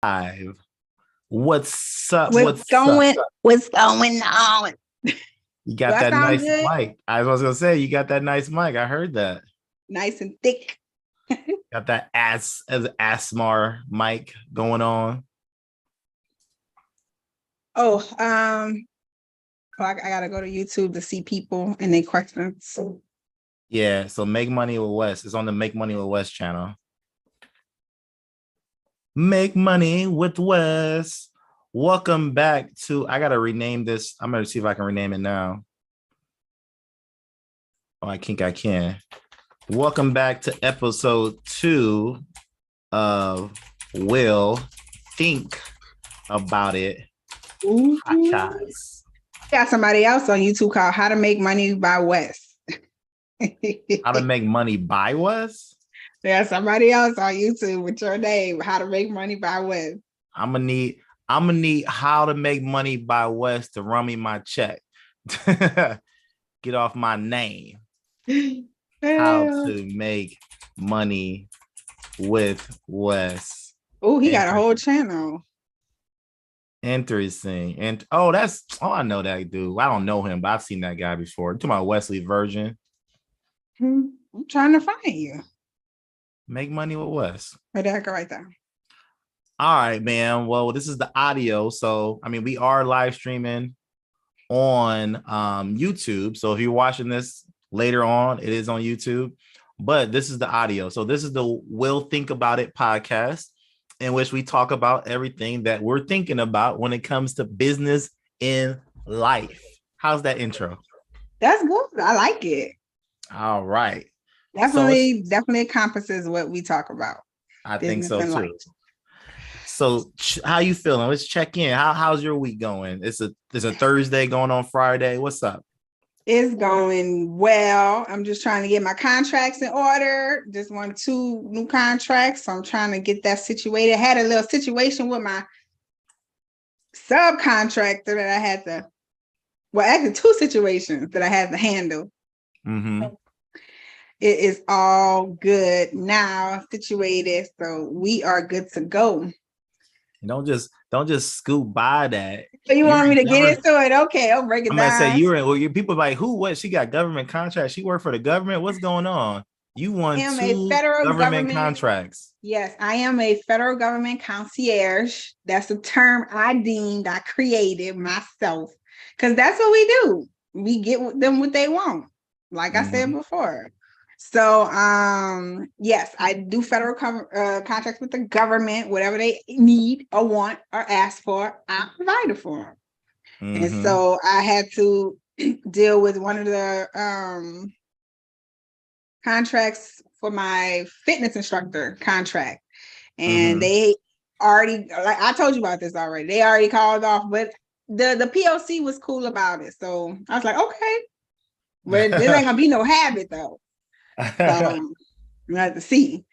Live. What's up? What's What's up? going what's going on? You Do got I that sound nice good? mic. I was gonna say you got that nice mic. I heard that. Nice and thick. Got that ASMR mic going on. Oh, I gotta go to YouTube to see people and their questions. Yeah. So Make Money with Wes. It's on the Make Money with Wes channel. Make Money with Wes. Welcome back to. I gotta rename this. I'm gonna see if I can rename it now. Oh, I think I can. Welcome back to episode 2 of Will Think About It Ooh. podcast. Got somebody else on YouTube called How to Make Money by Wes. How to make money by Wes? There's somebody else on YouTube with your name, How to Make Money by Wes. I'm gonna need how to make money by Wes to run me my check. Get off my name. How to make money with Wes. Oh, he got a whole channel. Interesting. And I know that dude. I don't know him, but I've seen that guy before. To my Wesley Virgin. I'm trying to find you. Make money with Wes. Where did I go right there? All right, man. Well, this is the audio. So, I mean, we are live streaming on YouTube. So if you're watching this later on, it is on YouTube. But this is the audio. So this is the Will Think About It podcast, in which we talk about everything that we're thinking about when it comes to business in life. How's that intro? That's good. I like it. All right. Definitely encompasses what we talk about. I think so too. Life. So how you feeling? Let's check in. How's your week going? It's a Thursday going on Friday. What's up? It's going well. I'm just trying to get my contracts in order. Just won 2 new contracts. So I'm trying to get that situated. I had a little situation with my subcontractor that I had to, well, actually 2 situations that I had to handle. Mm-hmm. It is all good now, situated. So we are good to go. Don't just scoot by that. So you want me to get into it? Okay, I'll break it down. I'm gonna say you're people like who? What? She got government contracts. She worked for the government. What's going on? You won 2 government contracts. Yes, I am a federal government concierge. That's a term I created myself because that's what we do. We get them what they want, like I said before. So, yes, I do federal contracts with the government. Whatever they need or want or ask for, I provide it for them. And so I had to deal with one of the contracts for my fitness instructor contract. And they already, like I told you about this already, they already called off, but the POC was cool about it. So I was like, okay, but this ain't gonna be no habit though. So we have to see.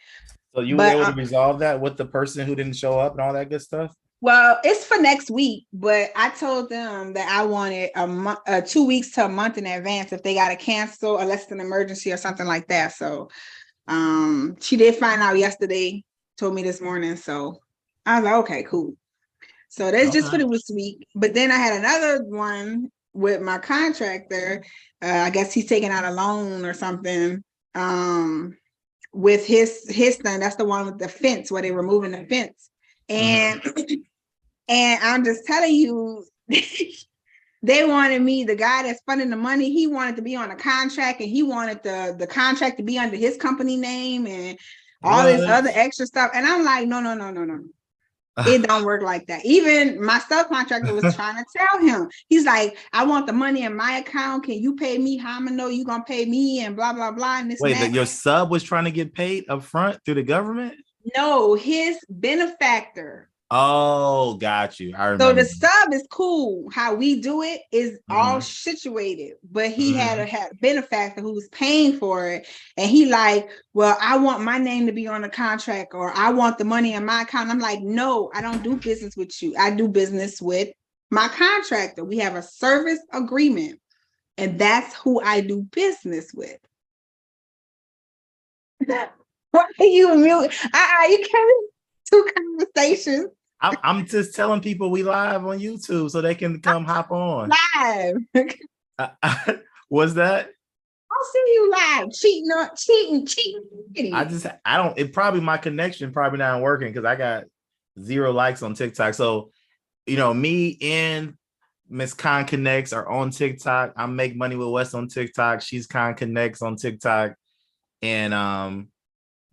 So you were able to resolve that with the person who didn't show up and all that good stuff? Well, it's for next week, but I told them that I wanted 2 weeks to a month in advance if they got to cancel unless it's an emergency or something like that. So she did find out yesterday, told me this morning. So I was like, okay, cool. So that's just for this week. But then I had another one with my contractor. I guess he's taking out a loan or something. With his thing, that's the one with the fence where they're removing the fence. And and I'm just telling you, they wanted me, the guy that's funding the money, he wanted to be on a contract and he wanted the contract to be under his company name and all this other extra stuff. And I'm like, no. It don't work like that. Even my subcontractor was trying to tell him. He's like, I want the money in my account. Can you pay me? How I'm gonna know you gonna pay me and blah, blah, blah. And this Wait, your sub was trying to get paid up front through the government? No, his benefactor. Oh, got you. I remember. So the sub is cool. How we do it is all situated, but he had a benefactor who was paying for it, and he like, well, I want my name to be on the contract, or I want the money in my account. I'm like, no, I don't do business with you. I do business with my contractor. We have a service agreement, and that's who I do business with. Why are you mute? You carry 2 conversations I'm just telling people we live on YouTube so they can come hop on. Live. Was that? I'll see you live. Cheating. I don't, it probably, my connection probably not working because I got 0 likes on TikTok. So, me and Miss Con Connects are on TikTok. I make money with West on TikTok. She's Con Connects on TikTok. And I'm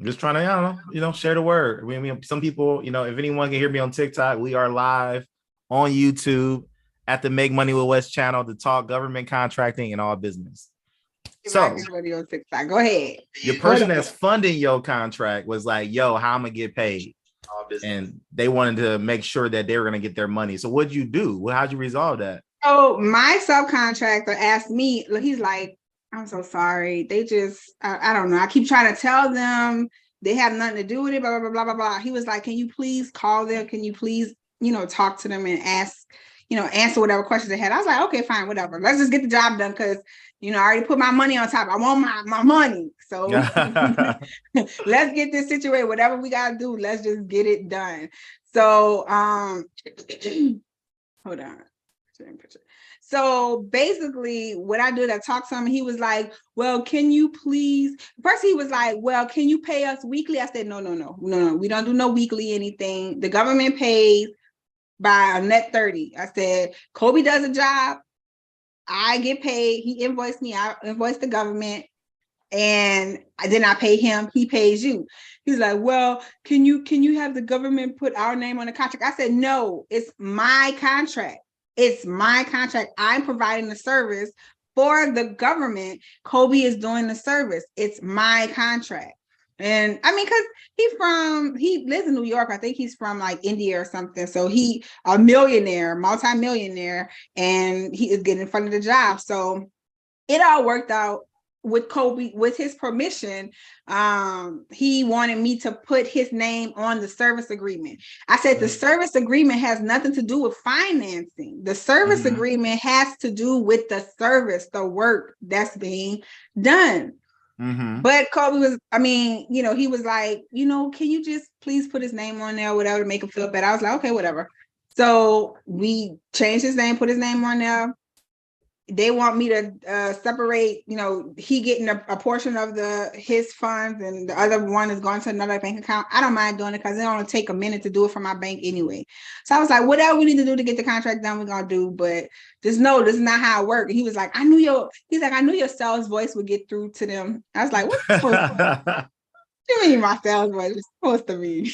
just trying to, I don't know, share the word. I mean, some people, if anyone can hear me on TikTok, we are live on YouTube at the Make Money with West channel to talk government contracting and all business. So go ahead. Your person that's funding your contract was like, yo, how I'm gonna get paid? And they wanted to make sure that they were gonna get their money. So what'd you do? How'd you resolve that? So my subcontractor asked me, he's like, I'm so sorry. They just, I don't know. I keep trying to tell them they have nothing to do with it, blah, blah, blah, blah, blah. He was like, can you please call them? Can you please, talk to them and ask, answer whatever questions they had. I was like, okay, fine, whatever. Let's just get the job done because, I already put my money on top. I want my money. So let's get this situated. Whatever we got to do, let's just get it done. So, hold on. So basically what I did, I talked to him, he was like, well, can you please, first he was like, well, can you pay us weekly? I said, no, we don't do no weekly anything. The government pays by a net 30. I said, Kobe does a job, I get paid, he invoiced me, I invoice the government, and then I pay him, he pays you. He's like, well, can you have the government put our name on the contract? I said, no, it's my contract. It's my contract. I'm providing the service for the government. Kobe is doing the service. It's my contract. And I mean, because he lives in New York. I think he's from like India or something. So he a millionaire, multi-millionaire, and he is getting in front of the job. So it all worked out with Kobe, with his permission. He wanted me to put his name on the service agreement. I said, the service agreement has nothing to do with financing. The service agreement has to do with the service, the work that's being done. But Kobe was, he was like, can you just please put his name on there, whatever, to make him feel better. I was like, okay, whatever. So we changed his name, put his name on there. They want me to separate, he getting a portion of his funds and the other one is going to another bank account. I don't mind doing it because it only take a minute to do it from my bank anyway. So I was like, whatever we need to do to get the contract done, we're going to do. But just know this is not how it works. And he was like, I knew your sales voice would get through to them. I was like, what do you mean my sales voice is supposed to mean?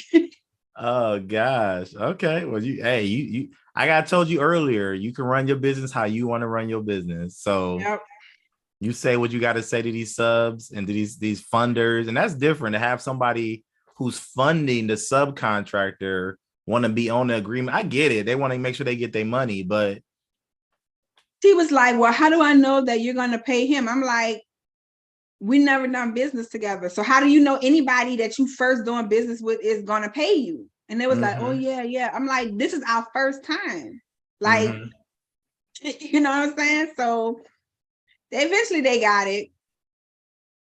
Oh gosh. Okay. Well, you like I told you earlier, you can run your business how you want to run your business. So you say what you got to say to these subs and to these funders, and that's different to have somebody who's funding the subcontractor want to be on the agreement. I get it. They want to make sure they get their money, but he was like, well, how do I know that you're going to pay him? I'm like, we never done business together. So how do you know anybody that you first doing business with is going to pay you? And they was like, oh yeah. I'm like, this is our first time. Like, you know what I'm saying? So eventually they got it.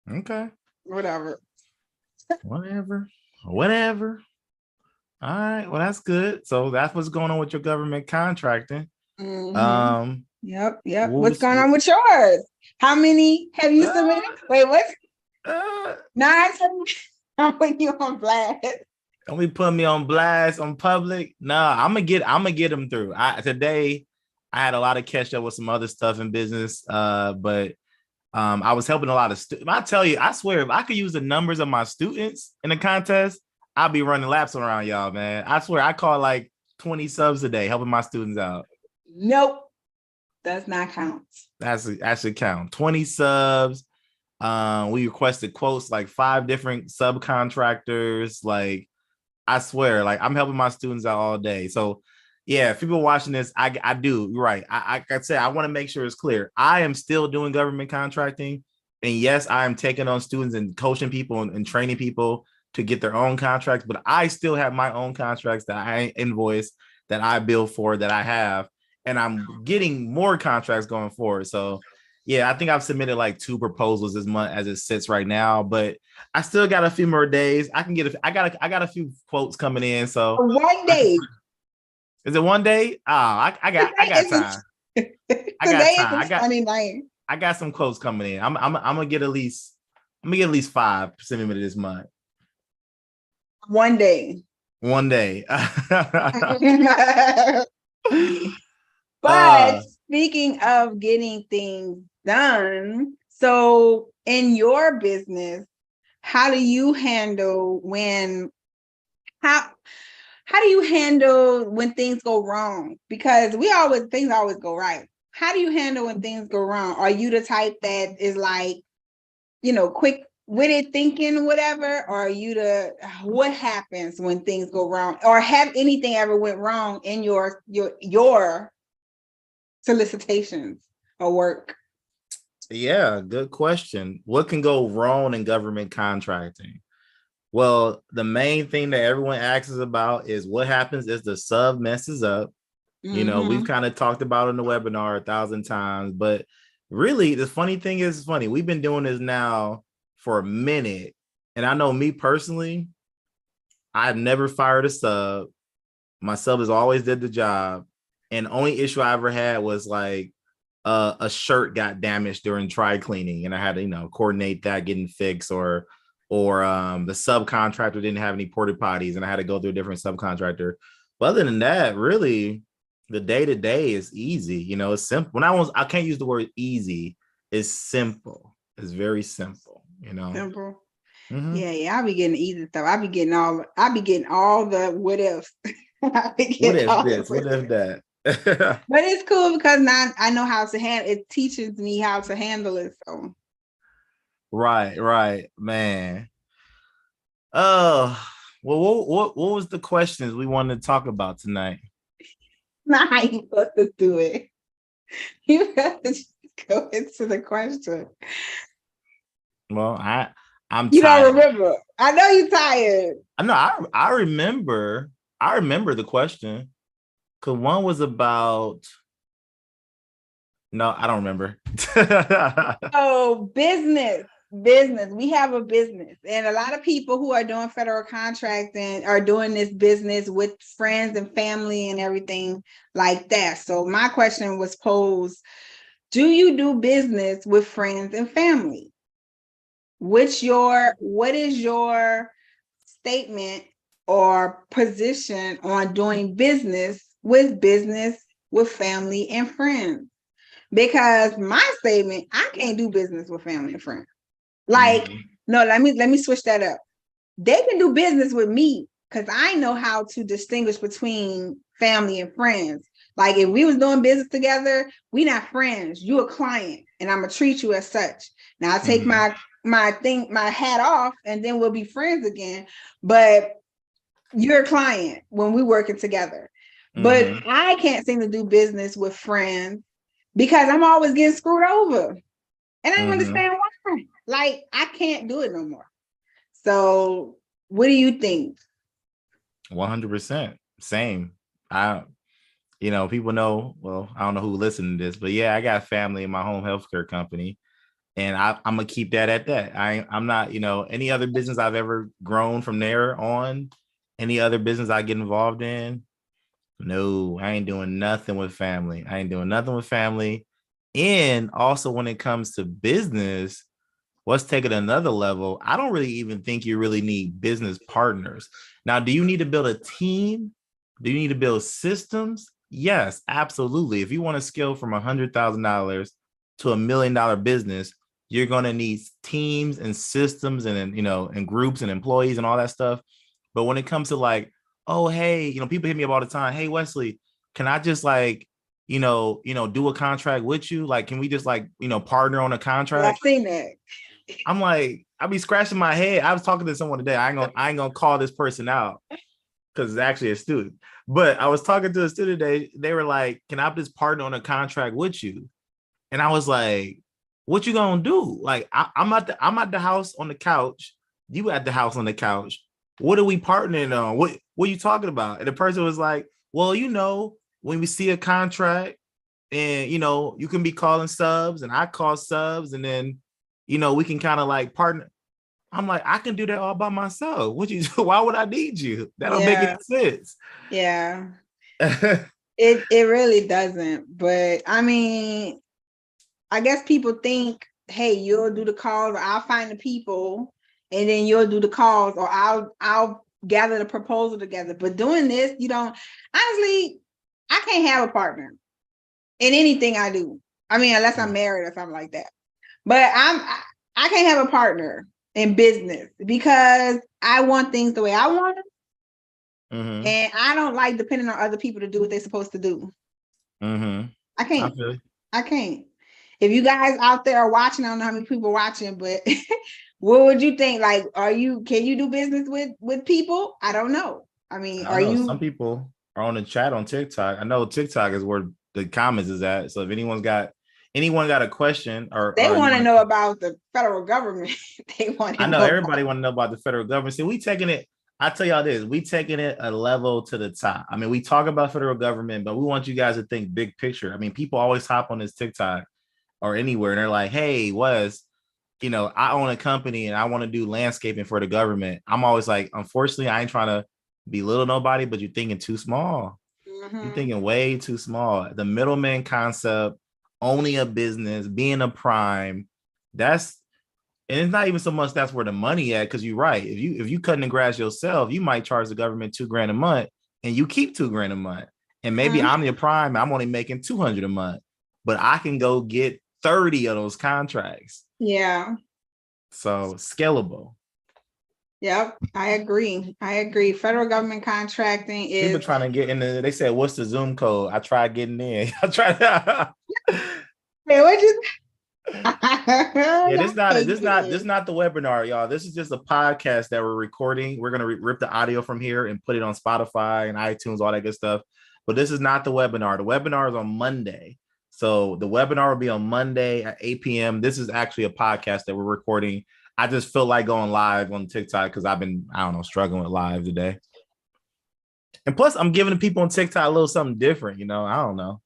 Okay. Whatever. All right. Well, that's good. So that's what's going on with your government contracting. Yep. What's going on with yours? How many have you submitted? Wait, what? 9? I'm putting you on blast. Don't be putting me on blast on public. Nah, I'm gonna get them through. Today I had a lot of catch up with some other stuff in business. But I was helping a lot of students. I tell you, I swear, if I could use the numbers of my students in the contest, I'll be running laps around y'all, man. I swear, I call like 20 subs a day helping my students out. Nope. Does not count. That should count. 20 subs. We requested quotes like 5 different subcontractors. Like, I swear, like I'm helping my students out all day. So yeah, if people watching this, I do. You're right. Like I said, I want to make sure it's clear. I am still doing government contracting. And yes, I am taking on students and coaching people and training people to get their own contracts, but I still have my own contracts that I invoice, that I bill for, that I have. And I'm getting more contracts going forward. So yeah, I think I've submitted like 2 proposals this month as it sits right now, but I still got a few more days. I got a few quotes coming in. So one day. Is it one day? Oh, I got time. I got Today is time. a funny night. I got some quotes coming in. I'm gonna get at least 5 sent me this month. One day. One day. But speaking of getting things done, so in your business, how do you handle when how how do you handle when things go wrong? Because things always go right. How do you handle when things go wrong? Are you the type that is like, quick witted thinking, whatever? Or are you what happens when things go wrong? Or have anything ever went wrong in your solicitations or work? Yeah, good question. What can go wrong in government contracting? Well, the main thing that everyone asks about is what happens if the sub messes up. We've kind of talked about in the webinar 1,000 times, but really the funny thing is, it's funny. We've been doing this now for a minute. And I know me personally, I've never fired a sub. My sub has always did the job. And the only issue I ever had was like a shirt got damaged during dry cleaning, and I had to, coordinate that getting fixed, or the subcontractor didn't have any porta potties and I had to go through a different subcontractor. But other than that, really, the day-to-day is easy. It's simple. I can't use the word easy. It's simple. It's very simple, Simple. Mm-hmm. Yeah, I be getting easy stuff. I be getting all the what ifs. What if this? What if that? But it's cool because now I know how to handle it. Teaches me how to handle it. So right, man. Oh, well, what was the questions we wanted to talk about tonight? now how you supposed to do it? You have to just go into the question. Well, I'm You tired. don't remember. I know you're tired. I know. I remember. I remember the question. Cause one was about. No, I don't remember. Oh, business. We have a business, and a lot of people who are doing federal contracting are doing this business with friends and family and everything like that. So my question was posed: do you do business with friends and family? What is your statement or position on doing business with family and friends? Because my statement, I can't do business with family and friends. Like, no, let me switch that up. They can do business with me because I know how to distinguish between family and friends. Like if we was doing business together, we not friends. You a client, and I'm gonna treat you as such. Now I take my hat off, and then we'll be friends again. But you're a client when we working together. But I can't seem to do business with friends because I'm always getting screwed over. And I don't understand why. Like, I can't do it no more. So, what do you think? 100%. Same. People know, well, I don't know who listened to this, but yeah, I got family in my home healthcare company. And I'm gonna keep that at that. I'm not, any other business I've ever grown from there on, any other business I get involved in, no, I ain't doing nothing with family. And also when it comes to business, let's take it another level. I don't really even think you really need business partners. Now, do you need to build a team? Do you need to build systems? Yes, absolutely. If you want to scale from $100,000 to $1 million business, you're going to need teams and systems and groups and employees and all that stuff. But when it comes to like, oh, hey, people hit me up all the time. Hey, Wesley, can I just do a contract with you? Like, can we just partner on a contract? I've seen that. I'm like, I'll be scratching my head. I was talking to someone today. I ain't gonna call this person out because it's actually a student. But I was talking to a student today. They were like, can I just partner on a contract with you? And I was like, what you gonna do? Like, I'm at the house on the couch. You at the house on the couch. What are we partnering on? What are you talking about? And the person was like, well, when we see a contract and, you can be calling subs and I call subs and then, we can kind of like partner. I'm like, I can do that all by myself. Why would I need you? That don't make any sense. Yeah. It really doesn't. But I mean, I guess people think, hey, you'll do the calls, or I'll find the people, and then you'll do the calls, or I'll gather the proposal together. But doing this, you don't. Honestly, I can't have a partner in anything I do. I mean, unless I'm married or something like that. But I can't have a partner in business because I want things the way I want them, and I don't like depending on other people to do what they're supposed to do. I can't. I can't. If you guys out there are watching, I don't know how many people are watching, but what would you think? Like, can you do business with people? I don't know. I mean, I know some people are on the chat on TikTok. I know TikTok is where the comments is at. So if anyone got a question they want to know about the federal government. They want to I know everybody want to know about the federal government. See, we taking it, I tell y'all this, we taking it a level to the top. I mean, we talk about federal government, but we want you guys to think big picture. I mean, people always hop on this TikTok or anywhere and they're like, hey, I own a company and I want to do landscaping for the government. I'm always like, unfortunately, I ain't trying to belittle nobody, but you're thinking too small. You're thinking way too small. The middleman concept, owning a business, being a prime, and it's not even so much that's where the money at, because you're right. If you cutting the grass yourself, you might charge the government $2,000 a month and you keep $2,000 a month. And maybe I'm your prime, I'm only making $200 a month, but I can go get 30 of those contracts. Yeah. So scalable. Yep, I agree. Federal government contracting is people trying to get in they said, what's the Zoom code? I tried getting in. I tried. Hey, what you yeah, this not the webinar, y'all. This is just a podcast that we're recording. We're gonna rip the audio from here and put it on Spotify and iTunes, all that good stuff. But this is not the webinar. The webinar is on Monday. So the webinar will be on Monday at 8 p.m. This is actually a podcast that we're recording. I just feel like going live on TikTok because I've been, struggling with live today. And plus, I'm giving the people on TikTok a little something different, I don't know.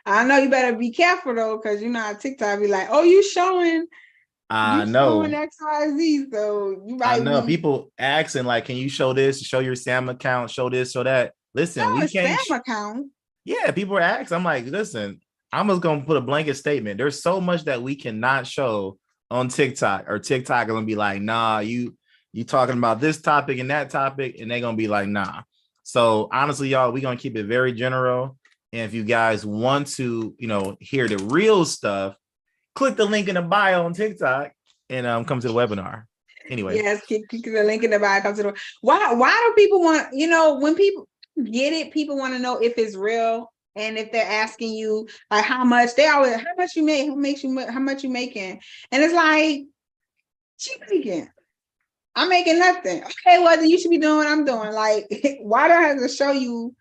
I know you better be careful though, because TikTok be like, oh, you showing XYZ. So you might know people asking, like, can you show this, show your Sam account, show this, show that. Listen, we can't Sam account. Yeah, people are asking. I'm like, listen, I'm just gonna put a blanket statement. There's so much that we cannot show on TikTok, or TikTok is gonna be like, nah, you talking about this topic and that topic, and they're gonna be like, nah. So honestly, y'all, we're gonna keep it very general. And if you guys want to, hear the real stuff, click the link in the bio on TikTok and come to the webinar. Anyway. Yes, click the link in the bio. Come to the why do people want, when people get it, people want to know if it's real. And if they're asking you like how much you make, how much you making? And it's like, she making. I'm making nothing. Okay, well, then you should be doing what I'm doing. Like, why do I have to show you?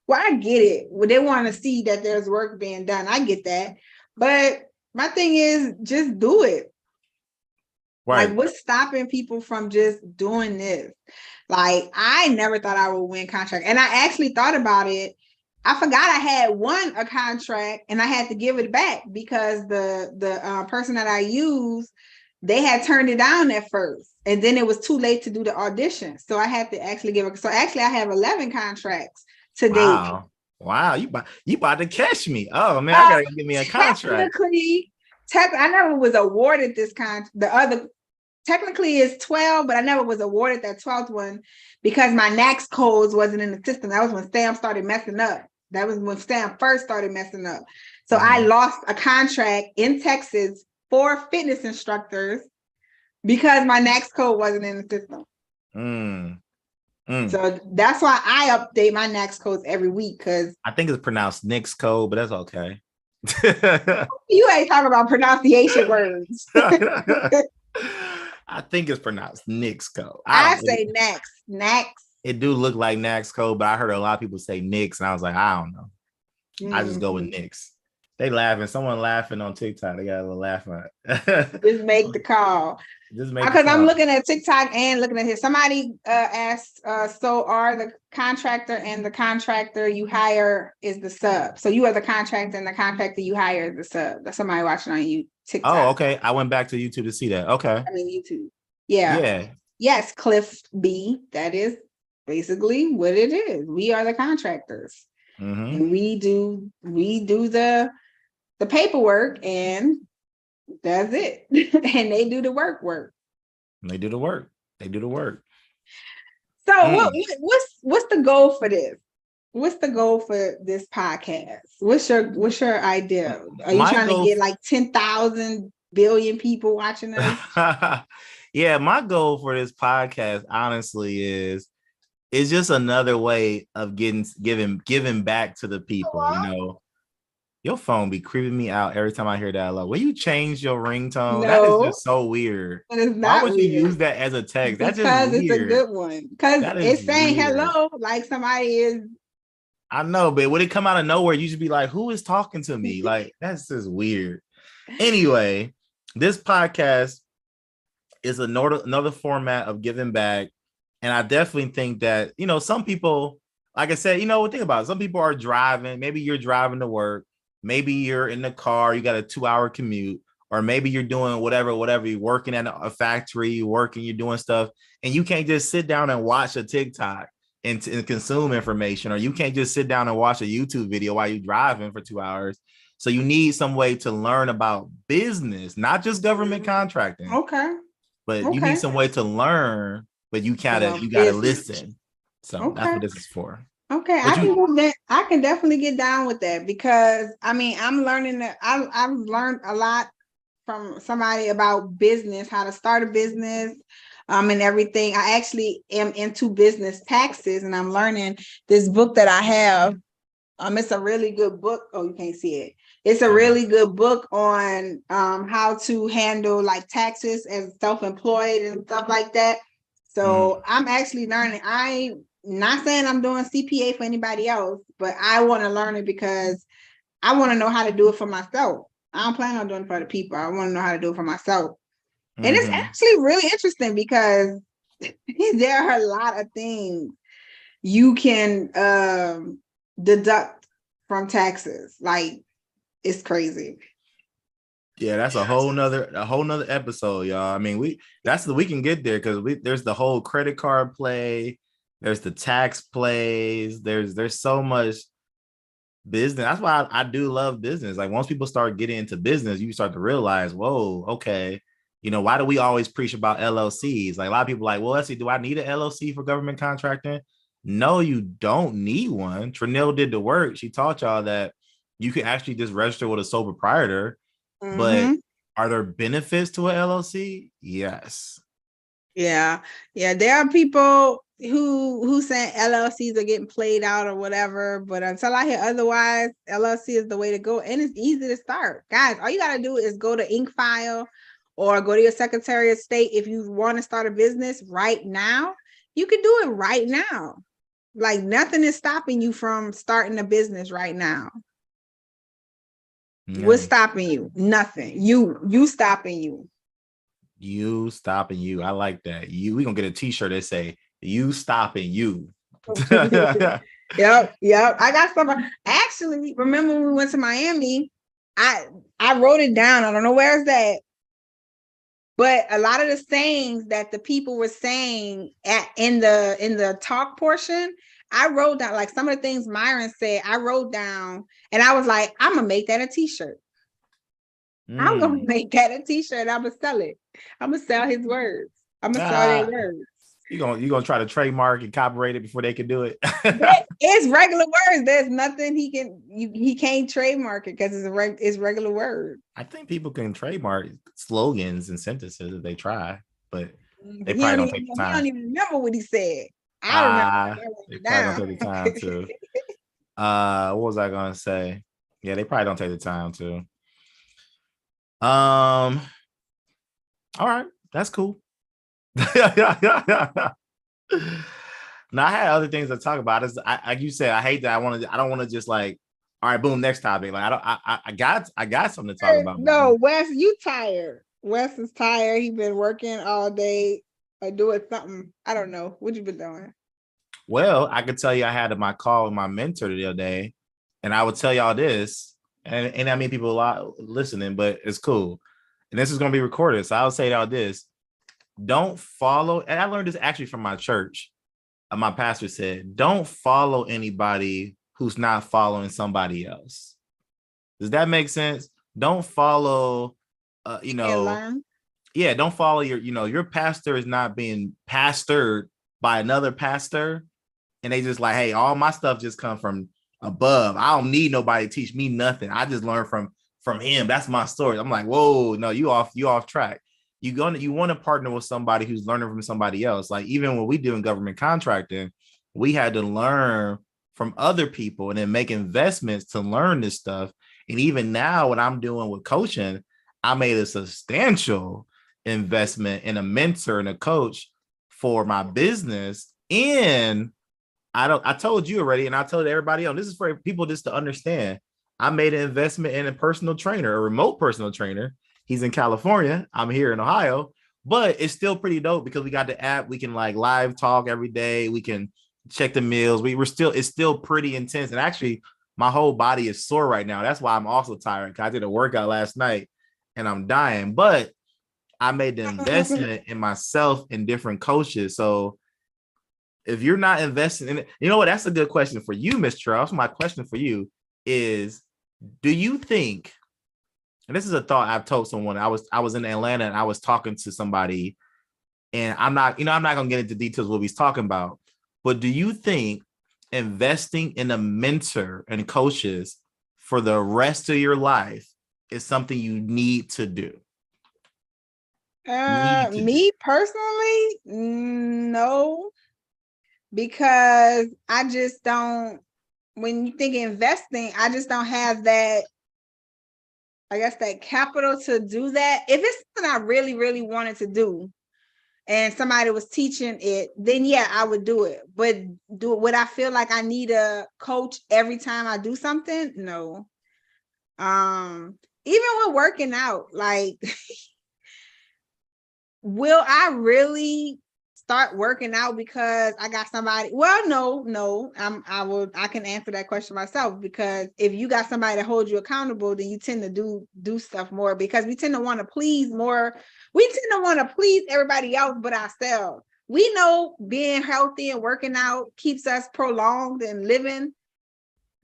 Well, I get it. Well, they want to see that there's work being done. I get that. But my thing is just do it. Right. Like, what's stopping people from just doing this? Like, I never thought I would win contract. And I actually thought about it. I forgot I had won a contract and I had to give it back because the person that I used, they had turned it down at first. And then it was too late to do the audition. So I had to actually give it. So actually I have 11 contracts to date. Wow. You about to catch me. Oh man, I gotta give me a contract. I never was awarded this contract. Technically is 12, but I never was awarded that 12th one because my NAICS codes wasn't in the system. That was when Sam started messing up. That was when Sam first started messing up. So I lost a contract in Texas for fitness instructors because my NAICS code wasn't in the system. So that's why I update my NAICS codes every week, because I think it's pronounced NICS code, but that's okay. You ain't talking about pronunciation words. I think it's pronounced NICS code. I say NAICS. It do look like NAICS code, but I heard a lot of people say NICS, and I was like, I don't know. I just go with NICS. They laughing. Someone laughing on TikTok. They got a little laugh on it. Just make the call. Because I'm looking at TikTok and looking at here. Somebody asked, so are the contractor and the contractor you hire is the sub? So you are the contractor and the contractor you hire is the sub. That's somebody watching on you TikTok. Oh, okay. I went back to YouTube to see that. Okay. I mean YouTube. Yeah. Yeah. Yes, Cliff B. That is basically what it is. We are the contractors. Mm-hmm. And we do the paperwork, and that's it. And they do the work. They do the work. They do the work. So what's the goal for this? What's the goal for this podcast? What's your idea? Are you My trying to goal get like 10,000 billion people watching us? Yeah, my goal for this podcast, honestly, is it's just another way of giving back to the people. You know, your phone be creeping me out every time I hear that. Like, will you change your ringtone? That is No, just so weird. it is Why not would you weird use that as a text? That's just because it's a weird. good one. Because That is it's saying weird. hello like somebody is. I know, but would it come out of nowhere? You should be like, who is talking to me? Like, that's just weird. Anyway, this podcast is another format of giving back. And I definitely think that, you know, some people, like I said, you know, think about it. Some people are driving. Maybe you're driving to work. Maybe you're in the car. You got a 2-hour commute. Or maybe you're doing whatever. You're working at a factory, you're doing stuff. And you can't just sit down and watch a TikTok and consume information. Or you can't just sit down and watch a YouTube video while you're driving for 2 hours. So you need some way to learn about business, not just government contracting, Okay. but you need Okay. some way to learn, but you gotta Business. listen. So that's Okay. what this is for. Okay, But you I can definitely get down with that because I mean I'm learning that I've learned a lot from somebody about business, how to start a business, and everything. I actually am into business taxes, and I'm learning this book that I have. It's a really good book. Oh, you can't see it. It's a really good book on how to handle like taxes as self-employed and stuff like that. So I'm actually learning. I not saying I'm doing CPA for anybody else, but I want to learn it because I want to know how to do it for myself. I don't plan on doing it for the people. I want to know how to do it for myself. And it's actually really interesting because there are a lot of things you can deduct from taxes. Like it's crazy. yeah, that's a whole nother episode, y'all. I mean, we can get there because there's the whole credit card play, there's the tax plays, there's so much business. That's why I do love business. Like once people start getting into business, you start to realize, whoa, okay, you know, why do we always preach about LLCs? Like a lot of people are like, well, let's see, do I need an LLC for government contracting? No, you don't need one. Trinell did the work. She taught y'all that you can actually just register with a sole proprietor. But are there benefits to an LLC? Yes. Yeah. There are people who say LLCs are getting played out or whatever, but until I hear otherwise, LLC is the way to go, and it's easy to start. Guys, all you got to do is go to InkFile or go to your Secretary of State if you want to start a business right now. You can do it right now. Like nothing is stopping you from starting a business right now. Yeah. What's stopping you? Nothing. You stopping you. You stopping you. I like that. We gonna get a t-shirt that say you stopping you. Yep. I got some. Actually, remember when we went to Miami? I wrote it down. I don't know where it's at. But a lot of the sayings that the people were saying in the talk portion, I wrote down like some of the things Myron said. I wrote down, and I was like, I'm gonna make that a t-shirt. I'm gonna make that a t-shirt. I'm gonna sell it. I'm gonna sell his words. I'm gonna sell their words. You gonna try to trademark and copyright it before they can do it? It's regular words. There's nothing he can't trademark it because it's regular words. I think people can trademark slogans and sentences if they try, but they He probably don't take the he time. don't even remember what he said. I remember They down. probably don't take the time to. What was I gonna say? Yeah, they probably don't take the time to. All right, that's cool. Now I had other things to talk about. Like you said, I hate that. I don't want to just like, all right, boom, next topic. Like I got something to talk about. No, Wes, you tired. Wes is tired. He been working all day or doing something. I don't know. What you been doing? Well, I could tell you I had my call with my mentor the other day, and I would tell y'all this, and I mean people a lot listening, but it's cool. And this is gonna be recorded. So I'll say y'all this. Don't follow, and I learned this actually from my church. My pastor said, don't follow anybody who's not following somebody else. Does that make sense? Don't follow, And learn. yeah, don't follow your pastor is not being pastored by another pastor. And they just like, hey, all my stuff just come from above. I don't need nobody to teach me nothing. I just learn from him. That's my story. I'm like, whoa, no, you off track. You want to partner with somebody who's learning from somebody else. Like even when we do in government contracting, we had to learn from other people and then make investments to learn this stuff. And even now, what I'm doing with coaching, I made a substantial investment in a mentor and a coach for my business. And I told you already, and I told everybody else, this is for people just to understand. I made an investment in a personal trainer, a remote personal trainer. He's in California. I'm here in Ohio, but it's still pretty dope because we got the app. We can like live talk every day. We can check the meals. It's still pretty intense. And actually, my whole body is sore right now. That's why I'm also tired because I did a workout last night and I'm dying. But I made the investment in myself and different coaches. So if you're not investing in it, you know what? That's a good question for you, Miss Charles. My question for you is, do you think, and this is a thought I've told someone, I was in Atlanta and I was talking to somebody, and I'm not gonna get into details of what he's talking about, but do you think investing in a mentor and coaches for the rest of your life is something you need to do? Me personally, no, because I just don't, when you think investing, I just don't have that, I guess, that capital to do that. If it's something I really, really wanted to do and somebody was teaching it, then yeah, I would do it. But would I feel like I need a coach every time I do something? No. Even with working out, like, will I really start working out because I got somebody? Well, no. I can answer that question myself, because if you got somebody to hold you accountable, then you tend to do stuff more, because we tend to want to please more. We tend to want to please everybody else but ourselves. We know being healthy and working out keeps us prolonged and living,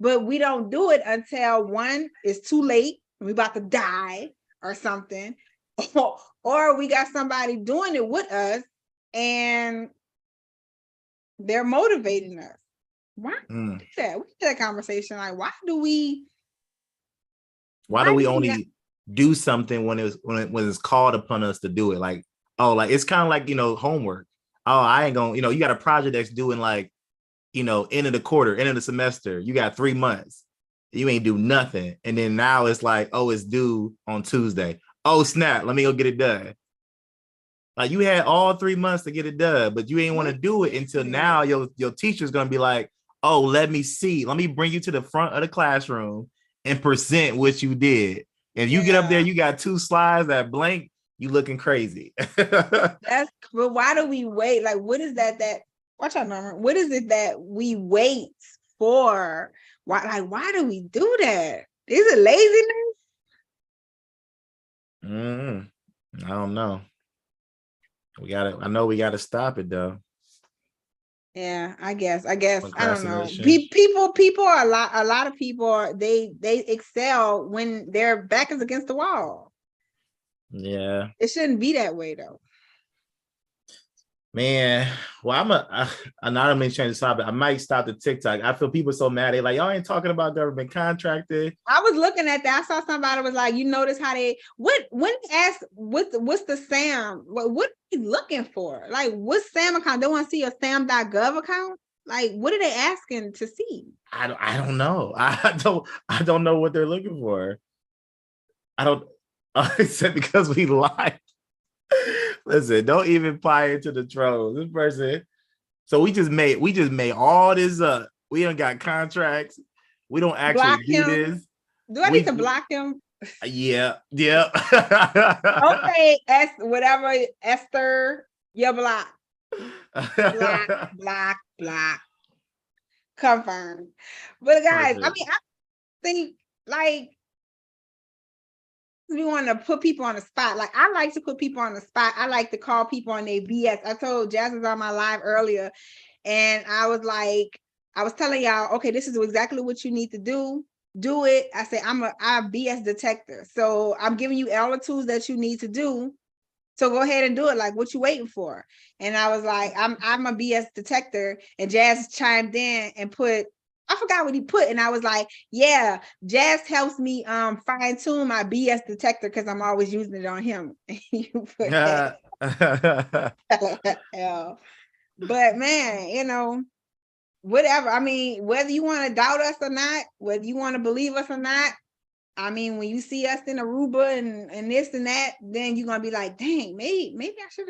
but we don't do it until one, it's too late, we're about to die or something, or we got somebody doing it with us and they're motivating us. Why do that? We had that conversation. Like, why do we only do something when it's called upon us to do it? Like, oh, like it's kind of like, homework. Oh, I ain't gonna, you got a project that's doing like, end of the quarter, end of the semester. You got 3 months. You ain't do nothing. And then now it's like, oh, it's due on Tuesday. Oh, snap. Let me go get it done. Like you had all 3 months to get it done, but you ain't want to do it until now. Your teacher's going to be like, oh, let me see. Let me bring you to the front of the classroom and present what you did. If you get up there, you got 2 slides that blank, you looking crazy. But why do we wait? Like, what is that watch out, Norman. What is it that we wait for? Why do we do that? Is it laziness? I don't know. I know we gotta stop it though. Yeah, I guess I don't know. People are a lot of people they excel when their back is against the wall. Yeah, it shouldn't be that way though. Man, well, I'm not gonna change the topic. I might stop the TikTok. I feel people so mad. They like, y'all ain't talking about government contracting. I was looking at that. I saw somebody was like, you notice how they when they ask what's the SAM? What are you looking for? Like, what's SAM account? They want to see a SAM.gov account? Like, what are they asking to see? I don't know. I don't know what they're looking for. I don't. I said because we lied. Listen, don't even buy into the trolls. This person. So we just made all this up. We don't got contracts. We don't actually do this. Do I need to block him? Yeah. Okay, whatever, Esther, you're blocked. Block. Confirmed. But guys, perfect. I mean, I think like we want to put people on the spot. Like, I like to put people on the spot. I like to call people on their BS. I told Jazz was on my live earlier, and I was like, I was telling y'all, okay, this is exactly what you need to do. Do it. I say I'm a BS detector. So I'm giving you all the tools that you need to do. So go ahead and do it. Like, what you waiting for? And I was like, I'm a BS detector. And Jazz chimed in and put, I forgot what he put. And I was like, yeah, Jazz helps me fine tune my BS detector because I'm always using it on him. You put that. But man, whatever. I mean, whether you want to doubt us or not, whether you want to believe us or not, I mean, when you see us in Aruba and this and that, then you're gonna be like, dang, maybe I should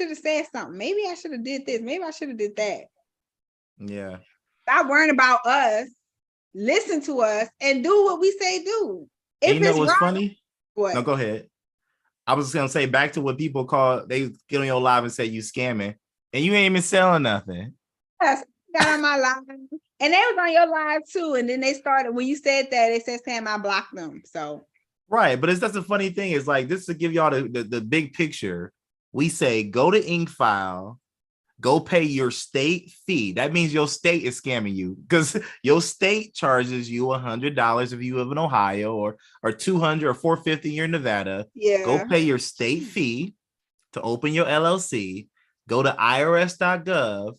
have said something. Maybe I should have did this. Maybe I should have did that. Yeah. Stop worrying about us. Listen to us and do what we say do. And If you know it's what's wrong, funny? what? No, go ahead. I was just gonna say back to what people call, they get on your live and say you scamming, and you ain't even selling nothing. Yes, got on my live, and they was on your live too. And then they started when you said that, they said Sam, I blocked them. So Right, but that's the funny thing is like this to give y'all the big picture. We say go to InkFile, go pay your state fee. That means your state is scamming you because your state charges you $100 if you live in Ohio, or 200 or 450 you're in Nevada. Go yeah, pay your state fee to open your LLC. Go to irs.gov,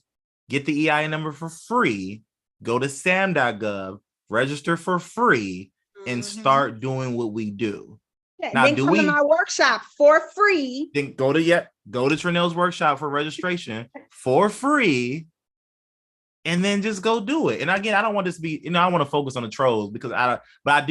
get the EIN number for free. Go to sam.gov, register for free, and start doing what we do. Yeah, Now, then do come to we my workshop for free. then go to Trinell's workshop for registration for free, and then just go do it. And again, I don't want this to be, I want to focus on the trolls because but I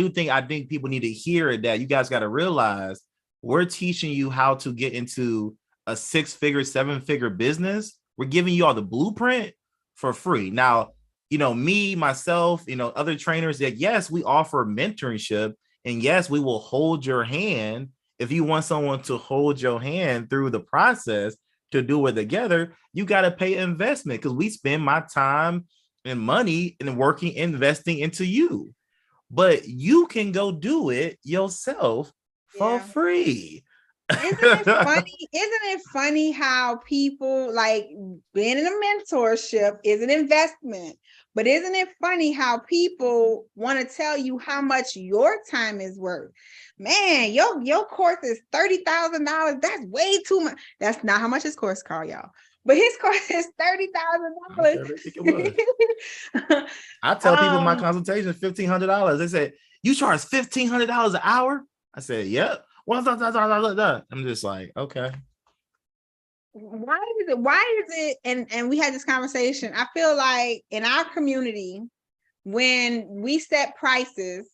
think people need to hear it, that you guys got to realize we're teaching you how to get into a 6-figure, 7-figure business. We're giving you all the blueprint for free. Now, me, myself, other trainers, that yes, we offer mentorship, and yes, we will hold your hand if you want someone to hold your hand through the process to do it together. You got to pay investment because we spend my time and money in working, investing into you. But you can go do it yourself for free. Isn't it funny? Isn't it funny how people like being in a mentorship is an investment? But isn't it funny how people want to tell you how much your time is worth? Man, your course is $30,000. That's way too much. That's not how much his course cost, y'all. But his course is $30,000. I tell people my consultation is $1,500. They said, you charge $1,500 an hour? I said, yep. I'm just like, okay. Why is it, and we had this conversation. I feel like in our community, when we set prices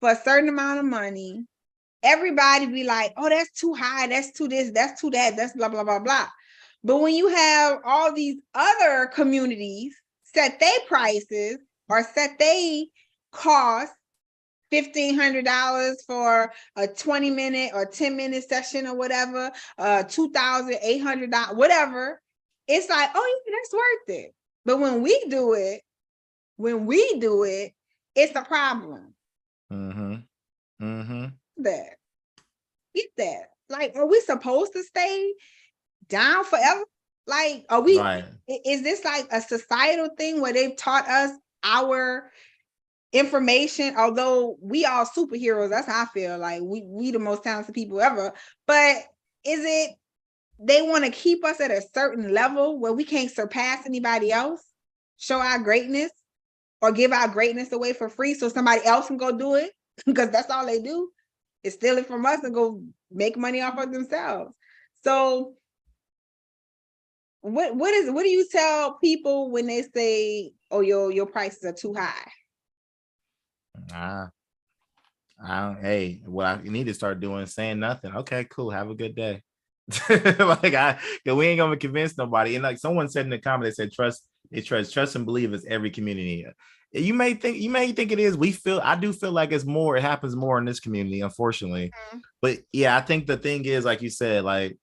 for a certain amount of money, everybody be like, oh, that's too high, that's too this, that's too that, that's blah, blah, blah, blah. But when you have all these other communities set their prices or set their cost, $1,500 for a 20-minute or 10-minute session or whatever, $2,800, whatever. It's like, oh, yeah, that's worth it. But when we do it, it's a problem. Get that. Like, are we supposed to stay down forever? Like, are we, right? Is this like a societal thing where they've taught us our information, although we all superheroes? That's how I feel. Like we the most talented people ever. But is it they want to keep us at a certain level where we can't surpass anybody else, show our greatness, or give our greatness away for free so somebody else can go do it? Because that's all they do is steal it from us and go make money off of themselves. So what do you tell people when they say, oh, your prices are too high? Hey, what I need to start doing is saying nothing. Okay, cool. Have a good day. Like we ain't gonna convince nobody. And like someone said in the comment, they said trust and believe is every community. You may think it is. I do feel like it's more, it happens more in this community, unfortunately. But yeah, I think the thing is, like you said, like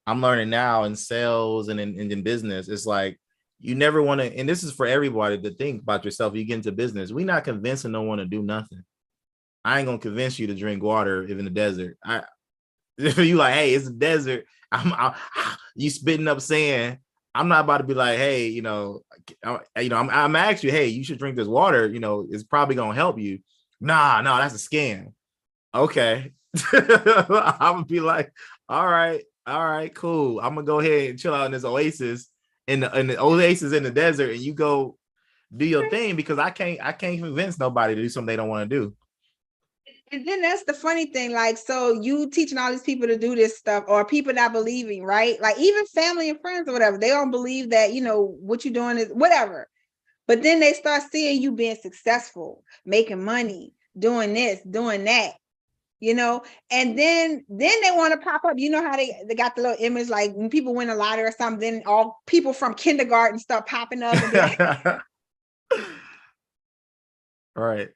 I'm learning now in sales and in business, it's like you never want to, and this is for everybody to think about yourself. You get into business, we're not convincing no one to do nothing. I ain't gonna convince you to drink water if in the desert. You like, hey, it's a desert. You spitting up sand. I'm not about to be like, hey, I'm asking you, hey, you should drink this water. It's probably gonna help you. Nah, no, that's a scam. Okay. I'm gonna be like, all right, cool. I'm gonna go ahead and chill out in this oasis in the oasis in the desert, and you go do your thing because I can't convince nobody to do something they don't want to do. And then that's the funny thing, like, so you teaching all these people to do this stuff, or people not believing, right? Like even family and friends or whatever, they don't believe that, what you're doing is whatever. But then they start seeing you being successful, making money, doing this, doing that, and then they want to pop up. You know how they got the little image, like when people win a lottery or something, then all people from kindergarten start popping up and be like, Right.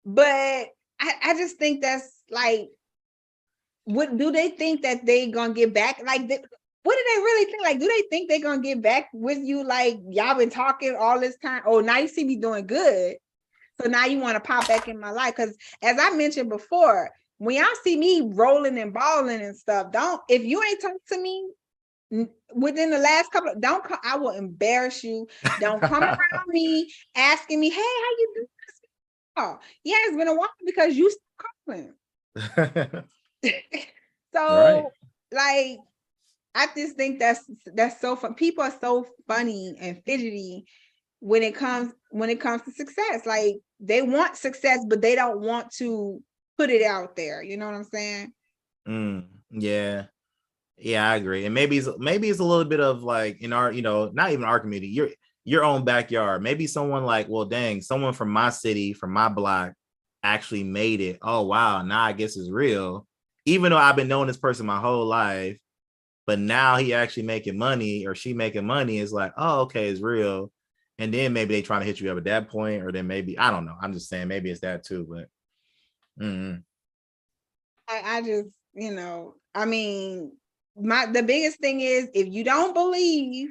but I just think that's like, what do they think that they gonna get back? Like, what do they really think? Like, do they think they gonna get back with you? Like, y'all been talking all this time. Oh, now you see me doing good, so now you want to pop back in my life. Because as I mentioned before, when y'all see me rolling and balling and stuff, if you ain't talk to me within the last couple, don't come. I will embarrass you. Don't come around me asking me, hey, how you doing? Oh, yeah, it's been a while because you still calling. Right. So, like, I just think that's so fun. People are so funny and fidgety when it comes to success. Like, they want success, but they don't want to put it out there. You know what I'm saying? Yeah. Yeah, I agree. And maybe it's a little bit of like in our, not even our community, your own backyard. Maybe someone like, well, dang, someone from my city, from my block actually made it. Oh wow, now I guess it's real. Even though I've been knowing this person my whole life, but now he actually making money or she making money, is like, oh, okay, it's real. And then maybe they trying to hit you up at that point, or then maybe, I don't know. I'm just saying maybe it's that too, but I just, I mean, the biggest thing is, if you don't believe,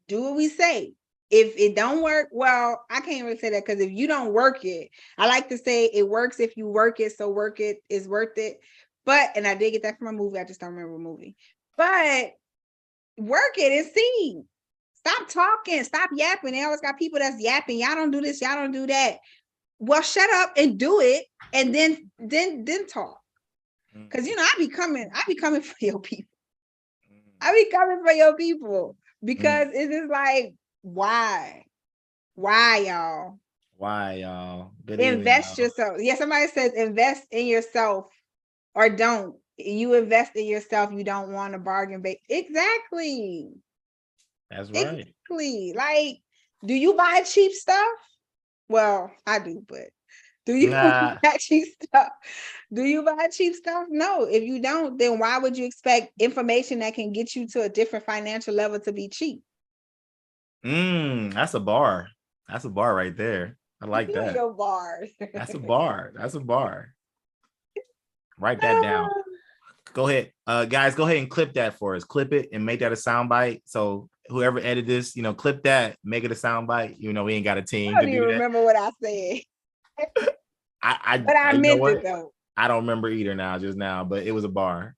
do what we say. If it don't work, well, I can't really say that, because if you don't work it, I like to say it works if you work it, so work it is worth it. But, and I did get that from a movie, I just don't remember the movie. But work it and see. Stop talking, stop yapping. They always got people that's yapping. Y'all don't do this, y'all don't do that. Well, shut up and do it, and then talk. Because I be coming for your people. I be coming for your people, because it is like, why y'all? Why, y'all? Good evening, Invest y'all. yourself. Yeah, somebody says invest in yourself, or don't. You invest in yourself, you don't want to bargain. Exactly. That's right. Exactly. Like, do you buy cheap stuff? Well, I do, but do you Nah. buy cheap stuff? Do you buy cheap stuff? No. If you don't, then why would you expect information that can get you to a different financial level to be cheap? That's a bar. That's a bar right there. I like You know that. your bars. That's a bar. That's a bar. Write that down. Go ahead. Guys, go ahead and clip that for us. Clip it and make that a sound bite. So whoever edited this, clip that, make it a sound bite. We ain't got a I team don't to even do that. remember what I said, but I I you know meant it what? though. I don't remember either just now, but it was a bar.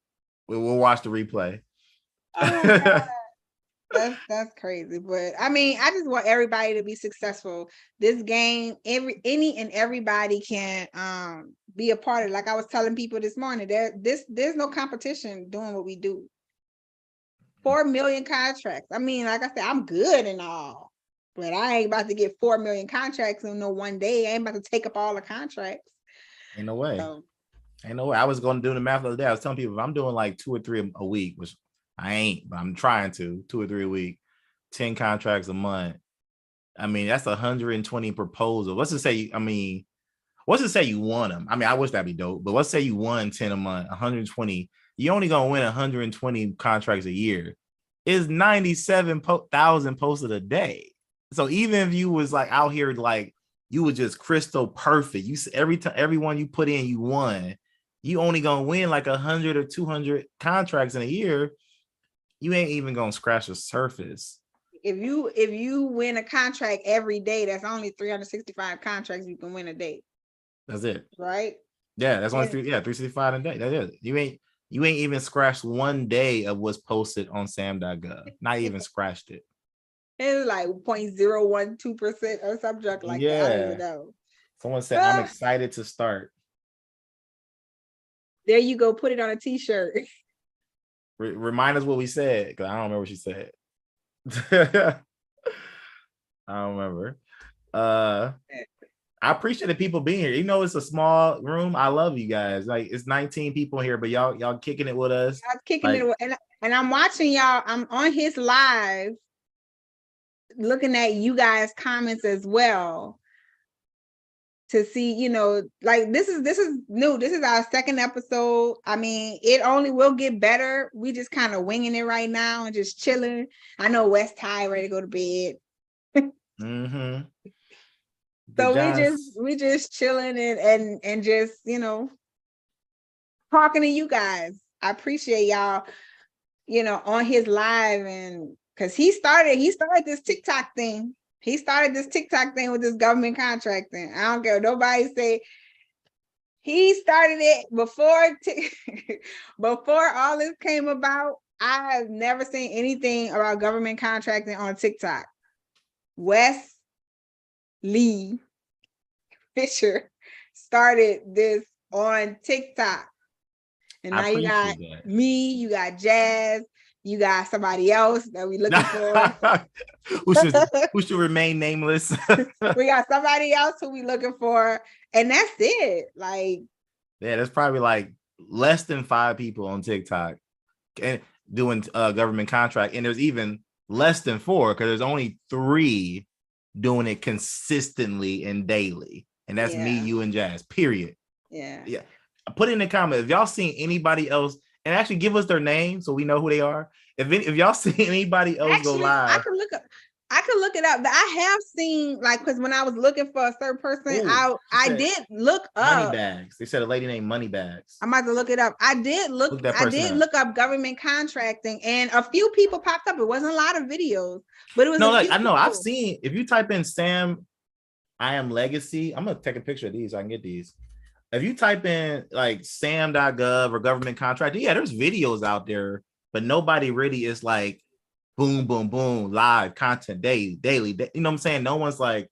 We'll watch the replay. Oh my God. That's crazy. But I mean, I just want everybody to be successful. This game, any and everybody can be a part of it. Like I was telling people this morning, there's no competition doing what we do. 4 million contracts. I mean, like I said, I'm good and all, but I ain't about to get 4 million contracts in no one day. I ain't about to take up all the contracts. Ain't no way. So, Ain't no way. I was going to do the math the other day. I was telling people, if I'm doing like 2 or 3 a week, which I ain't, but I'm trying to, 2 or 3 a week, 10 contracts a month. I mean, that's 120 proposals. Let's just say, you won them. I mean, I wish that'd be dope, but let's say you won 10 a month, 120. You only gonna win 120 contracts a year. Is 97,000 posted a day. So even if you was like out here, like you was just crystal perfect, you every time everyone you put in, you won. You only gonna win like 100 or 200 contracts in a year. You ain't even gonna scratch the surface. if you win a contract every day, that's only 365 contracts you can win a day. That's it. Right? Yeah, that's only And 365 a day. That is. You You ain't even scratched one day of what's posted on sam.gov. Not even scratched it. It's like 0.012% or something like that. I don't even Yeah. know. Someone said, I'm excited to start. There you go. Put it on a t-shirt. Remind us what we said, because I don't remember what she said. I don't remember. I appreciate the people being here. You know, it's a small room. I love you guys. Like, it's 19 people here, but y'all kicking it with us. I'm kicking like, it, and I'm watching y'all. I'm on his live, looking at you guys' comments as well, to see, you know, like this is new. This is our second episode. I mean, it only will get better. We just kind of winging it right now and just chilling. I know West tired, ready to go to bed. mm-hmm. So we just chilling and just, you know, talking to you guys. I appreciate y'all, you know, on his live, and because he started this TikTok thing. He started this TikTok thing with this government contract thing. I don't care what nobody say. He started it before before all this came about. I have never seen anything about government contracting on TikTok. Wes Lee Fisher started this on TikTok. And now you got me, you got Jazz, you got somebody else that we looking for. who should remain nameless. We got somebody else who we looking for, and that's it. Like, yeah, there's probably like less than 5 people on TikTok and doing government contract, and there's even less than 4 because there's only 3 doing it consistently and daily, and that's me, you, and Jazz. Period. Yeah. Put it in the comments if y'all seen anybody else, and actually give us their name so we know who they are. If y'all see anybody else go live, I could look it up. I have seen, like, because when I was looking for a certain person, I did look up Moneybags. They said a lady named Moneybags. I'm about to look it up. I did look up government contracting, and a few people popped up. It wasn't a lot of videos, but it was I know. I've seen, if you type in Sam I Am Legacy, I'm gonna take a picture of these so I can get these. If you type in like sam.gov or government contracting, yeah, there's videos out there, but nobody really is like boom, boom, boom, live content daily. You know what I'm saying? No one's like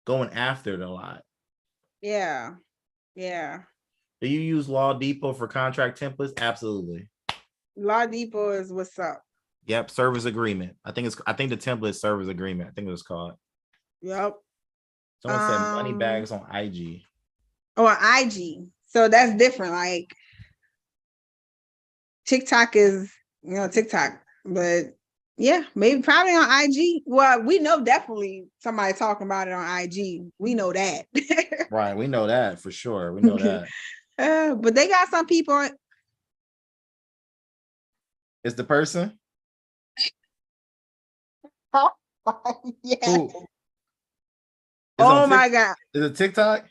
going after it a lot. Yeah. Do you use Law Depot for contract templates? Absolutely. Law Depot is what's up. Yep, service agreement. I think the template is service agreement. I think it was called. Yep. Someone said Moneybags on IG. Oh, on IG. So that's different. Like, TikTok is, you know, TikTok, but yeah, maybe probably on IG. Well, we know definitely somebody talking about it on IG. We know that. Right, we know that for sure. We know that. But they got some people. Is the person? Oh, yeah. Oh my God. Is it TikTok?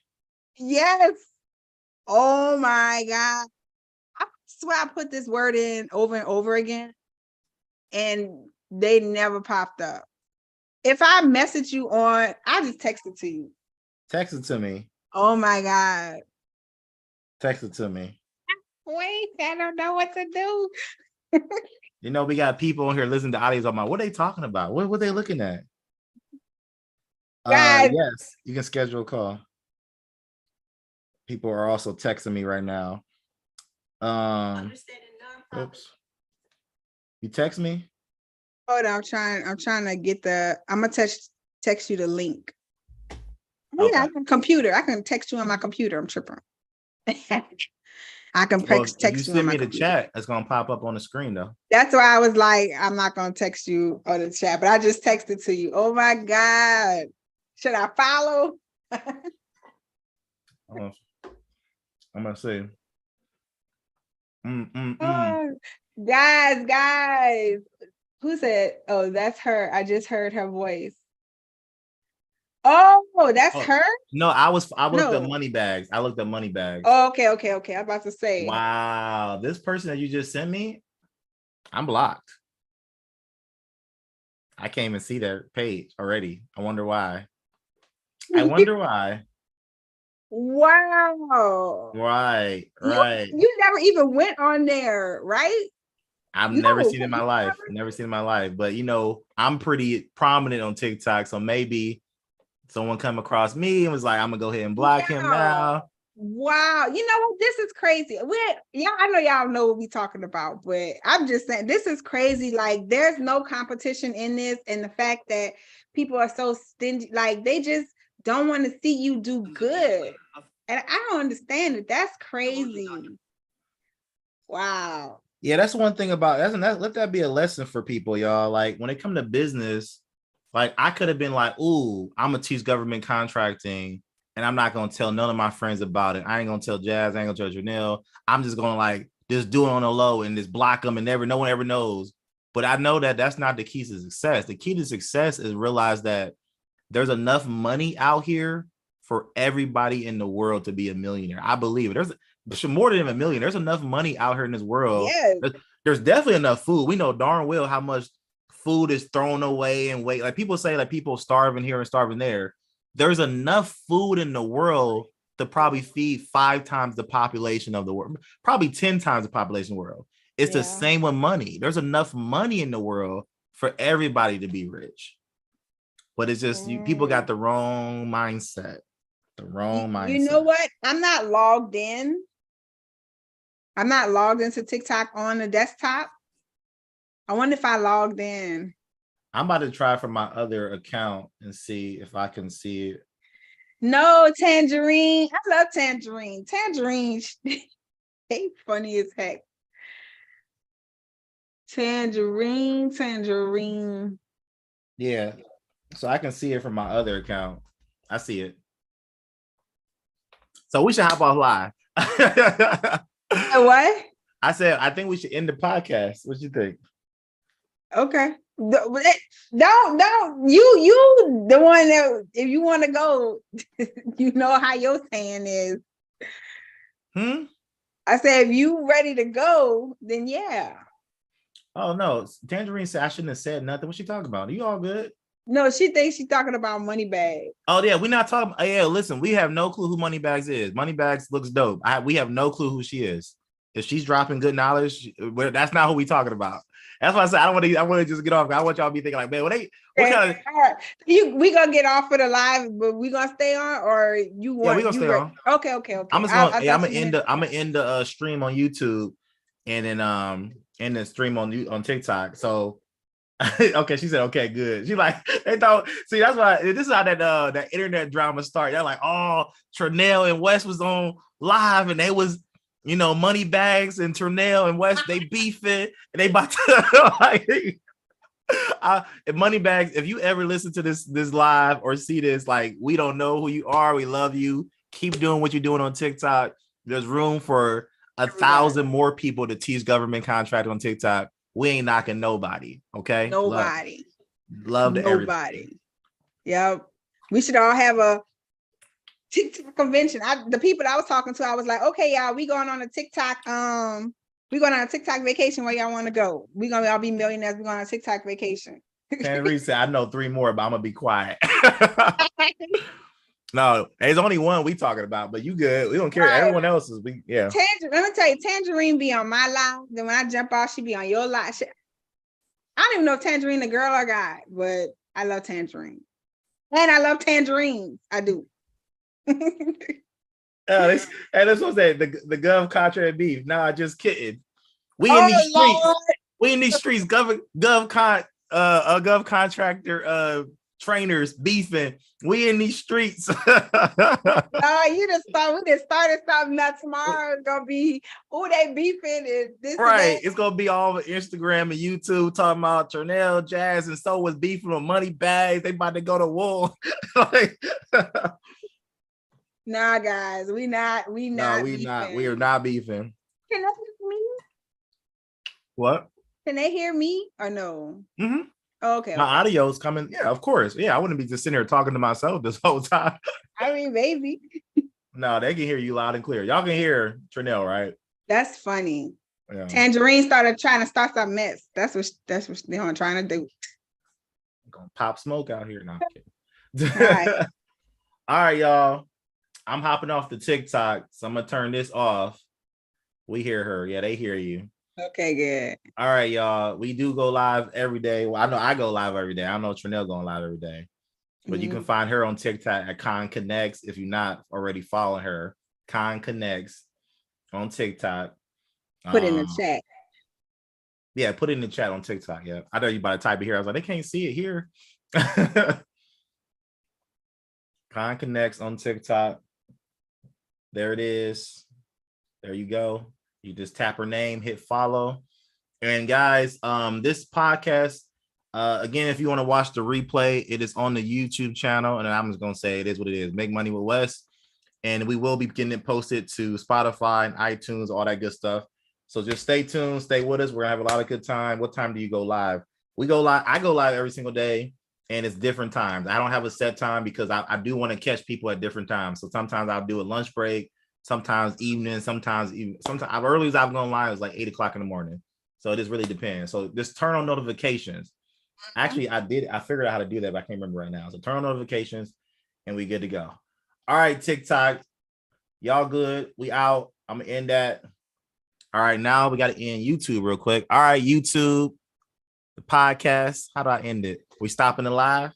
Yes. Oh my God. I swear I put this word in over and over again, and they never popped up. If I message you on, I just text it to you. Text it to me. Oh my God. Text it to me. Wait, I don't know what to do. You know, we got people in here listening to audios on my, what are they talking about? What are they looking at? Guys. Yes, you can schedule a call. People are also texting me right now. Oops. You text me? Hold on, I'm trying to get I'm gonna text you the link. Okay. Yeah, I can text you on my computer. I'm tripping. I can text if you you send on my me the computer. chat, it's gonna pop up on the screen though. That's why I was like, I'm not gonna text you on the chat, but I just texted to you. Oh my God. Should I follow? I'm gonna say. Guys. Who said, oh, that's her? I just heard her voice. Oh, that's her? No, I looked at Moneybags. Oh, okay. I'm about to say. Wow, this person that you just sent me, I'm blocked. I can't even see their page already. I wonder why. Wow. Right, You right. you never even went on there, right? I've No, never seen it in my you life. never. Never seen it in my life. But I'm pretty prominent on TikTok. So maybe someone come across me and was like, I'm gonna go ahead and block him Wow. now. Wow. You know what? This is crazy. I know y'all know what we're talking about, but I'm just saying this is crazy. Like, there's no competition in this, and the fact that people are so stingy, like they just don't want to see you do good. And I don't understand it. That's crazy. Wow. Yeah, that's one thing about let that be a lesson for people, y'all. Like when it come to business, like I could have been like, ooh, I'm gonna teach government contracting and I'm not gonna tell none of my friends about it. I ain't gonna tell Jazz, I ain't gonna tell Janelle. I'm just gonna like just do it on the low and just block them and no one ever knows. But I know that that's not the key to success. The key to success is realize that there's enough money out here for everybody in the world to be a millionaire. I believe it. There's more than a million. There's enough money out here in this world. Yes. There's definitely enough food. We know darn well how much food is thrown away and wait. Like people say, like people starving here and starving there. There's enough food in the world to probably feed 5 times the population of the world, probably 10 times the population of the world. It's the same with money. There's enough money in the world for everybody to be rich. But it's just people got the wrong mindset. The wrong You know mindset. what? I'm not logged in. I'm not logged into TikTok on the desktop. I wonder if I logged in. I'm about to try from my other account and see if I can see it. No, Tangerine. I love Tangerine. Tangerine, they funny as heck. Tangerine. Yeah. So I can see it from my other account. I see it. So we should hop off live. What? I said, I think we should end the podcast. What you think? Okay. Don't you the one that if you want to go, you know how your saying is. I said if you ready to go, then yeah. Oh no, Tangerine said I shouldn't have said nothing. What she talking about? Are you all good? No, she thinks she's talking about Moneybags. Oh yeah, we're not talking. Yeah, listen, we have no clue who Moneybags is. Moneybags looks dope. We have no clue who she is. If she's dropping good knowledge, that's not who we talking about. That's why I said I want to just get off. I want y'all to be thinking like, man, what kind of? All right. We gonna get off for the live, but we gonna stay on, or you want? Yeah, we gonna stay on. Okay. I'm gonna end the stream on YouTube, and then end the stream on TikTok. So okay, she said okay, good. She like they thought. See, that's why this is how that internet drama started. They're like, oh, Trinell and West was on live, and they was Moneybags and Trinell and West they beefing, and they about to like. Moneybags, if you ever listen to this live or see this, like we don't know who you are. We love you. Keep doing what you're doing on TikTok. There's room for 1,000 more people to teach government contract on TikTok. We ain't knocking nobody. Okay. Nobody. Love to nobody. Everybody. Yep. We should all have a TikTok convention. The people that I was talking to, I was like, okay, y'all, we going on a TikTok. We going on a TikTok vacation. Where y'all want to go? We gonna all be millionaires. We going on a TikTok vacation. Henry said, I know 3 more, but I'm gonna be quiet. No, there's only one we talking about, but you good. We don't care. Right. Everyone else is yeah. Let me tell you, Tangerine be on my live. Then when I jump off, she be on your live. I don't even know if Tangerine a girl or guy, but I love Tangerine. And I love tangerines. I do. That's what I'm saying. The gov contract beef. Nah, just kidding. We in these streets. Lord. We in these streets. Gov contractor trainers beefing. We in these streets. We just started something that tomorrow is gonna be who they beefing is this. Right. It's gonna be all over Instagram and YouTube talking about Trinell, Jazz, and so was beefing with Moneybags. They about to go to war. Like, nah, guys, we are not beefing. Can they hear me? What? Can they hear me or no? Mm-hmm. Oh, okay. My audio's coming. Yeah, of course. Yeah, I wouldn't be just sitting here talking to myself this whole time. I mean, maybe. No, they can hear you loud and clear. Y'all can hear Trinell, right? That's funny. Yeah. Tangerine started trying to start some mess. That's what they're trying to do. I'm gonna pop smoke out here now. All right. All right, y'all. I'm hopping off the TikTok, so I'm gonna turn this off. We hear her. Yeah, they hear you. Okay, good. All right, y'all. We do go live every day. Well, I know I go live every day. I know Trinell going live every day. But you can find her on TikTok at Con Connects if you're not already following her. Con Connects on TikTok. Put in the chat. Yeah, put it in the chat on TikTok. Yeah, I know you about to type it here. I was like, they can't see it here. Con Connects on TikTok. There it is. There you go. You just tap her name, hit follow. And guys, this podcast, again, if you want to watch the replay, it is on the YouTube channel. And I'm just gonna say it is what it is. Make Money with Wes. And we will be getting it posted to Spotify and iTunes, all that good stuff. So just stay tuned, stay with us. We're gonna have a lot of good time. What time do you go live? We go live. I go live every single day, and it's different times. I don't have a set time because I do want to catch people at different times. So sometimes I'll do a lunch break, sometimes evening, sometimes early as I've gone live is like 8:00 in the morning. So it just really depends. So just turn on notifications. Actually, I figured out how to do that, but I can't remember right now. So turn on notifications and we good to go. All right, TikTok. Y'all good. We out. I'm gonna end that. All right, now we got to end YouTube real quick. All right, YouTube, the podcast. How do I end it? We stopping the live?